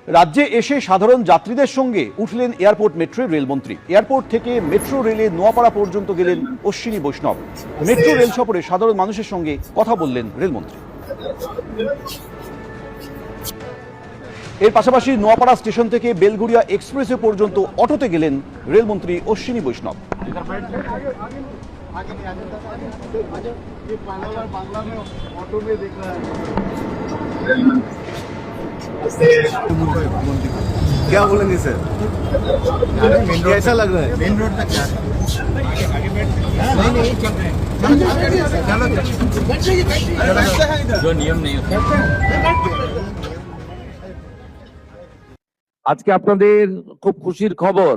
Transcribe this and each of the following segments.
রাজ্যে এসে সাধারণ যাত্রীদের সঙ্গে উঠলেন এয়ারপোর্ট মেট্রোর রেলমন্ত্রী। এয়ারপোর্ট থেকে মেট্রো রেলে নোয়াপাড়া পর্যন্ত গেলেন অশ্বিনী বৈষ্ণব। মেট্রো রেল সফরে সাধারণ মানুষের সঙ্গে কথা বললেন রেলমন্ত্রী। এর পাশাপাশি নোয়াপাড়া স্টেশন থেকে বেলগুড়িয়া এক্সপ্রেসওয়ে পর্যন্ত অটোতে গেলেন রেলমন্ত্রী অশ্বিনী বৈষ্ণব। क्या बोलेंगे सर? कैसा लग रहा है? मेन रोड तक जा रहे हैं। जो नियम नहीं होता। আজকে আপনাদের খুব খুশির খবর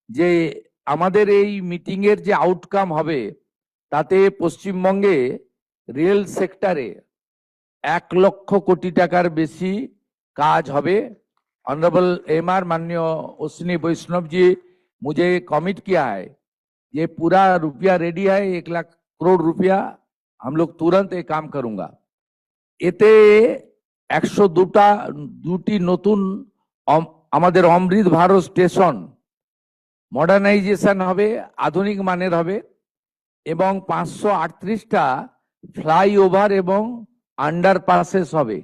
যে আমাদের এই মিটিং এর যে আউটকাম হবে তাতে পশ্চিমবঙ্গে রেল সেক্টরে 1 লক্ষ কোটি টাকার বেশি কাজ হবে। ऑनरेबल एमआर माननीय अश्विनी वैष्णव जी मुझे कमिट किया है, ये पूरा रुपया रेडी है, 1 लाख करोड़ रुपया हम लोग तुरंत ये काम करूंगा। এতে 102টি নতুন আমাদের অমৃত ভারত স্টেশন মডার্নাইজেশন হবে, আধুনিক মানের হবে এবং 538টা ফ্লাইওভার এবং আন্ডারপাসেস হবে।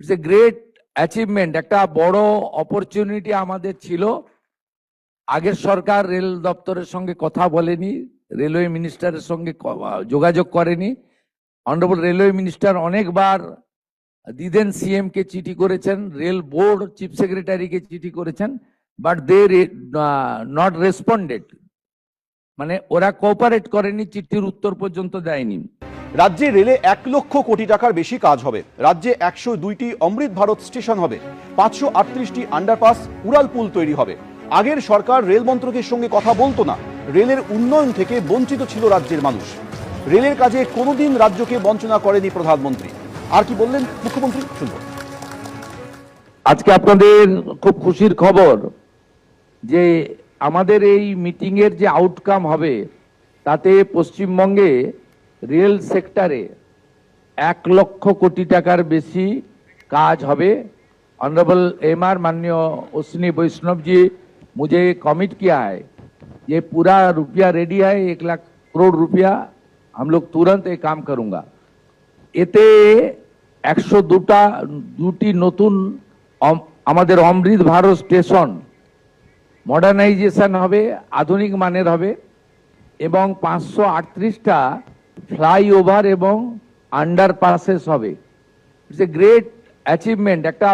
ইটস এ গ্রেট অ্যাচিভমেন্ট, একটা বড় অপরচুনিটি আমাদের ছিল। আগের সরকার রেল দপ্তরের সঙ্গে কথা বলেনি, রেলওয়ে মিনিস্টারের সঙ্গে যোগাযোগ করেনি। অনারেবল রেলওয়ে মিনিস্টার অনেকবার দিদেন সিএম কে চিঠি করেছেন, রেল বোর্ড চিফ সেক্রেটারিকে চিঠি করেছেন, বাট দে নট রেসপন্ডেড, মানে ওরা কোঅপারেট করেনি, চিঠির উত্তর পর্যন্ত দেয়নি। রাজ্যে রেলে 1 লক্ষ কোটি টাকার বেশি কাজ হবে। রাজ্যে 102টি অমৃত ভারত স্টেশন হবে, 538টি আন্ডারপাস উড়ালপুল তৈরি হবে। আগের সরকার রেল মন্ত্রকের সঙ্গে কথা বলতো না, রেলের উন্নয়ন থেকে বঞ্চিত ছিল রাজ্যের মানুষ। রেলের কাজে কোনোদিন রাজ্যকে বঞ্চনা করেনি প্রধানমন্ত্রী। আর কি বললেন মুখ্যমন্ত্রী, শুনবো। আজকে আপনাদের খুব খুশির খবর যে আমাদের এই মিটিং এর যে আউটকাম হবে তাতে পশ্চিমবঙ্গে রেল সেক্টরে 1 লক্ষ কোটি টাকার বেশি কাজ হবে। ऑनरेबल एमआर माननीय अश्विनी वैष्णव जी मुझे कमिट किया है, ये पूरा रुपया रेडी है, 1 लाख करोड़ रुपया हम लोग तुरंत ये काम करूंगा। এতে 102টি নতুন আমাদের অমৃত ভারত স্টেশন মডার্নাইজেশন হবে, আধুনিক মানের হবে এবং 538টা ফ্লাইওভার এবং আন্ডারপাসেস হবে। ইটস এ গ্রেট অ্যাচিভমেন্ট, একটা